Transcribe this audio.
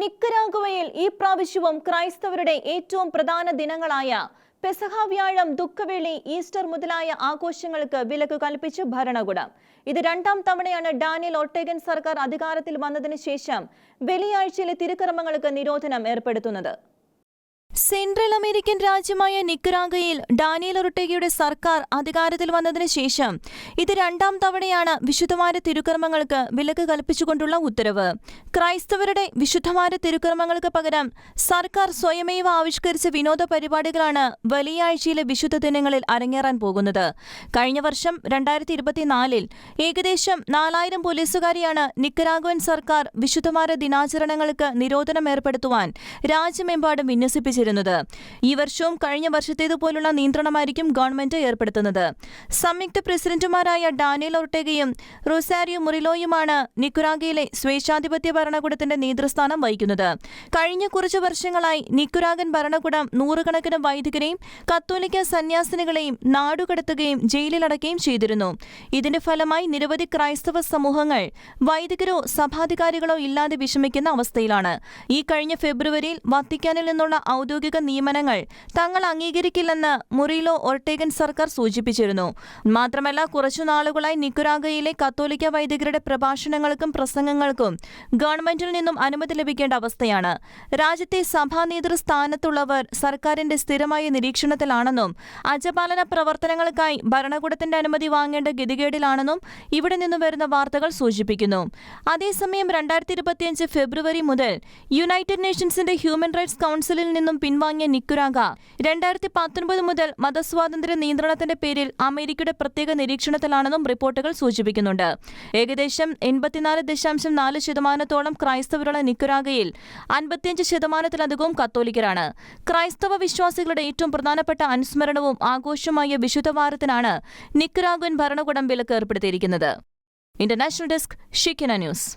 നിക്കരാഗുവയിൽ ഈ പ്രാവശ്യവും ക്രൈസ്തവരുടെ ഏറ്റവും പ്രധാന ദിനങ്ങളായ പെസഹ വ്യാഴം, ദുഃഖവെള്ളി, ഈസ്റ്റർ മുതലായ ആഘോഷങ്ങൾക്ക് വിലക്ക് കൽപ്പിച്ച് ഭരണകൂടം. ഇത് രണ്ടാം തവണയാണ് ഡാനിയൽ ഒർട്ടേഗൻ സർക്കാർ അധികാരത്തിൽ വന്നതിന് ശേഷം വെള്ളിയാഴ്ചയിലെ തിരുക്കർമ്മങ്ങൾക്ക് നിരോധനം ഏർപ്പെടുത്തുന്നത്. സെൻട്രൽ അമേരിക്കൻ രാജ്യമായ നിക്കരാഗയിൽ ഡാനിയൽ ഒർട്ടേഗയുടെ സർക്കാർ അധികാരത്തിൽ വന്നതിന് ശേഷം ഇത് രണ്ടാം തവണയാണ് വിശുദ്ധവാര തിരുക്കർമ്മങ്ങൾക്ക് വിലക്ക് കൽപ്പിച്ചുകൊണ്ടുള്ള ഉത്തരവ്. ക്രൈസ്തവരുടെ വിശുദ്ധവാര തിരുക്കർമ്മങ്ങൾക്ക് പകരം സർക്കാർ സ്വയമേവ ആവിഷ്കരിച്ച വിനോദ പരിപാടികളാണ് വെള്ളിയാഴ്ചയിലെ വിശുദ്ധ ദിനങ്ങളിൽ അരങ്ങേറാൻ പോകുന്നത്. കഴിഞ്ഞ വർഷം 2024 ഏകദേശം 4000 പോലീസുകാരെയാണ് നിക്കരാഗുവൻ സർക്കാർ വിശുദ്ധവാര ദിനാചരണങ്ങൾക്ക് നിരോധനം ഏർപ്പെടുത്തുവാൻ രാജ്യമെമ്പാടും വിന്യസിപ്പിച്ചത്. ഈ വർഷവും കഴിഞ്ഞ വർഷത്തേതുപോലുള്ള നിയന്ത്രണമായിരിക്കും ഗവൺമെന്റ് ഏർപ്പെടുത്തുന്നത്. സംയുക്ത പ്രസിഡന്റുമാരായ ഡാനിയൽ ഒർട്ടേഗയും റൊസാരിയോ മുറിലോയുമാണ് നിക്കരാഗയിലെ സ്വേച്ഛാധിപത്യ ഭരണകൂടത്തിന്റെ നേതൃസ്ഥാനം വഹിക്കുന്നത്. കഴിഞ്ഞ കുറച്ചു വർഷങ്ങളായി നിക്കരാഗൻ ഭരണകൂടം നൂറുകണക്കിന് വൈദികരെയും കത്തോലിക്ക സന്യാസിനികളെയും നാടുകടത്തുകയും ജയിലിലടക്കുകയും ചെയ്തിരുന്നു. ഇതിന്റെ ഫലമായി നിരവധി ക്രൈസ്തവ സമൂഹങ്ങൾ വൈദികരോ സഭാധികാരികളോ ഇല്ലാതെ വിഷമിക്കുന്ന അവസ്ഥയിലാണ്. ഈ കഴിഞ്ഞ ഫെബ്രുവരിയിൽ വത്തിക്കാനിൽ നിന്നുള്ള ഔദ്യോഗിക നിയമനങ്ങൾ തങ്ങൾ അംഗീകരിക്കില്ലെന്ന് മുറിലോ ഒർട്ടേഗൻ സർക്കാർ സൂചിപ്പിച്ചിരുന്നു. മാത്രമല്ല, കുറച്ചു നാളുകളായി നിക്കരാഗയിലെ കത്തോലിക്ക വൈദികരുടെ പ്രഭാഷണങ്ങൾക്കും പ്രസംഗങ്ങൾക്കും ഗവൺമെന്റിൽ നിന്നും അനുമതി ലഭിക്കേണ്ട അവസ്ഥയാണ്. രാജ്യത്തെ സഭാ നേതൃസ്ഥാനത്തുള്ളവർ സർക്കാരിന്റെ സ്ഥിരമായ നിരീക്ഷണത്തിലാണെന്നും അജപാലന പ്രവർത്തനങ്ങൾക്കായി ഭരണകൂടത്തിന്റെ അനുമതി വാങ്ങേണ്ട ഗതികേടിലാണെന്നും ഇവിടെ നിന്നും വരുന്ന വാർത്തകൾ സൂചിപ്പിക്കുന്നു. അതേസമയം 2025 ഫെബ്രുവരി മുതൽ യുണൈറ്റഡ് നേഷൻസിന്റെ ഹ്യൂമൻ റൈറ്റ്സ് കൗൺസിലിൽ നിന്നും പിൻവാങ്ങിയ നിക്കരാഗ 2019 മുതൽ മതസ്വാതന്ത്ര്യ നിയന്ത്രണത്തിന്റെ പേരിൽ അമേരിക്കയുടെ പ്രത്യേക നിരീക്ഷണത്തിലാണെന്നും റിപ്പോർട്ടുകൾ സൂചിപ്പിക്കുന്നുണ്ട്. ഏകദേശം 84.4% ക്രൈസ്തവരുള്ള നിക്കരാഗയിൽ 55%-ലധികവും കത്തോലിക്കരാണ്. ക്രൈസ്തവ വിശ്വാസികളുടെ ഏറ്റവും പ്രധാനപ്പെട്ട അനുസ്മരണവും ആഘോഷമായ വിശുദ്ധവാരത്തിനാണ് നിക്കരാഗുവൻ ഭരണകൂടം വിലക്ക് ഏർപ്പെടുത്തിയിരിക്കുന്നത്. International desk, Shekinah news.